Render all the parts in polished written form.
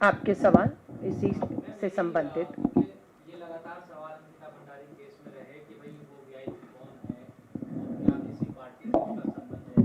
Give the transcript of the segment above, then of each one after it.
आपके सवाल इसी से संबंधित। ये लगातार सवाल अंकिता भंडारी केस में रहे कि भाई वो वीआईपी कौन है और क्या किसी पार्टी से उसका संबंध है,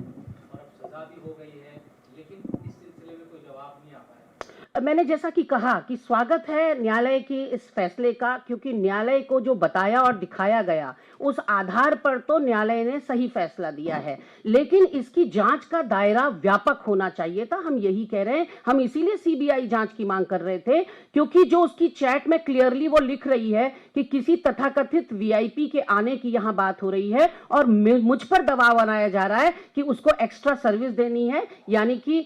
और अब सजा भी हो गई है, लेकिन इस सिलसिले में कोई जवाब नहीं आ पाया। मैंने जैसा कि कहा कि स्वागत है न्यायालय की इस फैसले का, क्योंकि न्यायालय को जो बताया और दिखाया गया उस आधार पर तो न्यायालय ने सही फैसला दिया है, लेकिन इसकी जांच का दायरा व्यापक होना चाहिए था। हम यही कह रहे हैं, हम इसीलिए सीबीआई जांच की मांग कर रहे थे, क्योंकि जो उसकी चैट में क्लियरली वो लिख रही है कि किसी तथाकथित वीआईपी के आने की यहां बात हो रही है और मुझ पर दबाव बनाया जा रहा है कि उसको एक्स्ट्रा सर्विस देनी है, यानी कि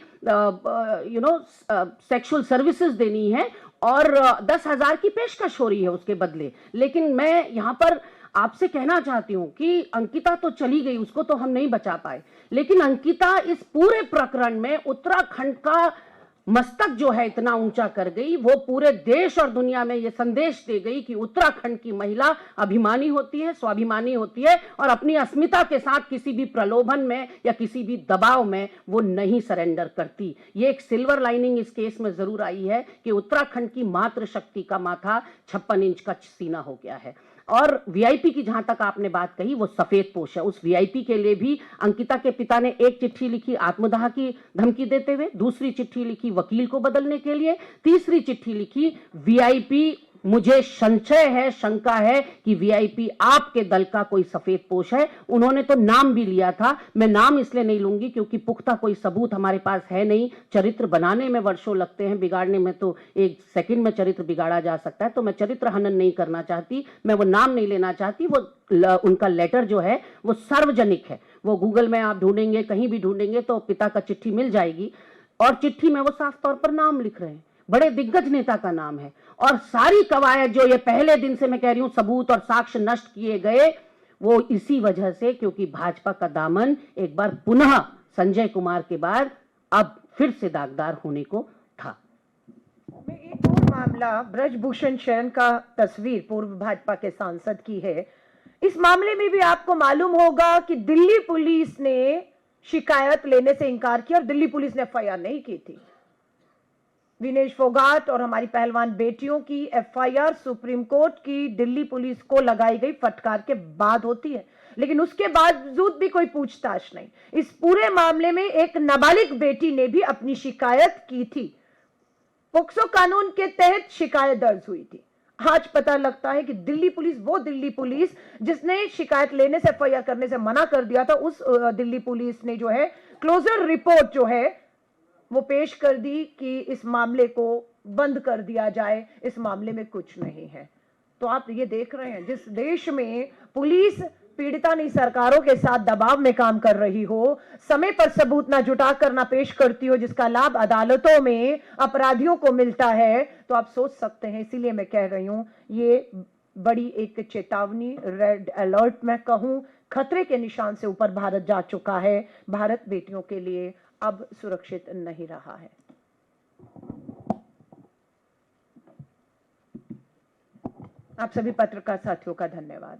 सेक्सुअल सर्विसेज देनी है और 10,000 की पेशकश हो रही है उसके बदले। लेकिन मैं यहां पर आपसे कहना चाहती हूं कि अंकिता तो चली गई, उसको तो हम नहीं बचा पाए, लेकिन अंकिता इस पूरे प्रकरण में उत्तराखंड का मस्तक जो है इतना ऊंचा कर गई। वो पूरे देश और दुनिया में ये संदेश दे गई कि उत्तराखंड की महिला अभिमानी होती है, स्वाभिमानी होती है और अपनी अस्मिता के साथ किसी भी प्रलोभन में या किसी भी दबाव में वो नहीं सरेंडर करती। ये एक सिल्वर लाइनिंग इस केस में जरूर आई है कि उत्तराखंड की मातृशक्ति का माथा 56 इंच का सीना हो गया है। और वीआईपी की जहां तक आपने बात कही, वो सफेद पोश है। उस वीआईपी के लिए भी अंकिता के पिता ने एक चिट्ठी लिखी आत्मदाह की धमकी देते हुए, दूसरी चिट्ठी लिखी वकील को बदलने के लिए, तीसरी चिट्ठी लिखी वीआईपी मुझे संशय है, शंका है कि वीआईपी आपके दल का कोई सफेद पोश है। उन्होंने तो नाम भी लिया था, मैं नाम इसलिए नहीं लूंगी क्योंकि पुख्ता कोई सबूत हमारे पास है नहीं। चरित्र बनाने में वर्षों लगते हैं, बिगाड़ने में तो एक सेकंड में चरित्र बिगाड़ा जा सकता है। तो मैं चरित्र हनन नहीं करना चाहती, मैं वो नाम नहीं लेना चाहती। वो उनका लेटर जो है वो सार्वजनिक है, वो गूगल में आप ढूंढेंगे, कहीं भी ढूंढेंगे तो पिता का चिट्ठी मिल जाएगी। और चिट्ठी में वो साफ तौर पर नाम लिख रहे हैं, बड़े दिग्गज नेता का नाम है। और सारी कवायद जो ये पहले दिन से मैं कह रही हूं सबूत और साक्ष्य नष्ट किए गए, वो इसी वजह से, क्योंकि भाजपा का दामन एक बार पुनः संजय कुमार के बाद अब फिर से दागदार होने को था। मैं एक और मामला ब्रजभूषण शरण का तस्वीर पूर्व भाजपा के सांसद की है। इस मामले में भी आपको मालूम होगा कि दिल्ली पुलिस ने शिकायत लेने से इनकार किया और दिल्ली पुलिस ने एफआईआर नहीं की थी। विनेश फोगाट और हमारी पहलवान बेटियों की एफआईआर सुप्रीम कोर्ट की दिल्ली पुलिस को लगाई गई फटकार के बाद होती है, लेकिन उसके बावजूद भी कोई पूछताछ नहीं। इस पूरे मामले में एक नाबालिग बेटी ने भी अपनी शिकायत की थी, पोक्सो कानून के तहत शिकायत दर्ज हुई थी। आज पता लगता है कि दिल्ली पुलिस, वो दिल्ली पुलिस जिसने शिकायत लेने से, एफआईआर करने से मना कर दिया था, उस दिल्ली पुलिस ने जो है क्लोजर रिपोर्ट जो है वो पेश कर दी कि इस मामले को बंद कर दिया जाए, इस मामले में कुछ नहीं है। तो आप ये देख रहे हैं, जिस देश में पुलिस पीड़िता नहीं सरकारों के साथ दबाव में काम कर रही हो, समय पर सबूत ना जुटाकर ना पेश करती हो, जिसका लाभ अदालतों में अपराधियों को मिलता है, तो आप सोच सकते हैं। इसीलिए मैं कह रही हूं, ये बड़ी एक चेतावनी, रेड अलर्ट मैं कहूं, खतरे के निशान से ऊपर भारत जा चुका है। भारत बेटियों के लिए अब सुरक्षित नहीं रहा है। आप सभी पत्रकार साथियों का धन्यवाद।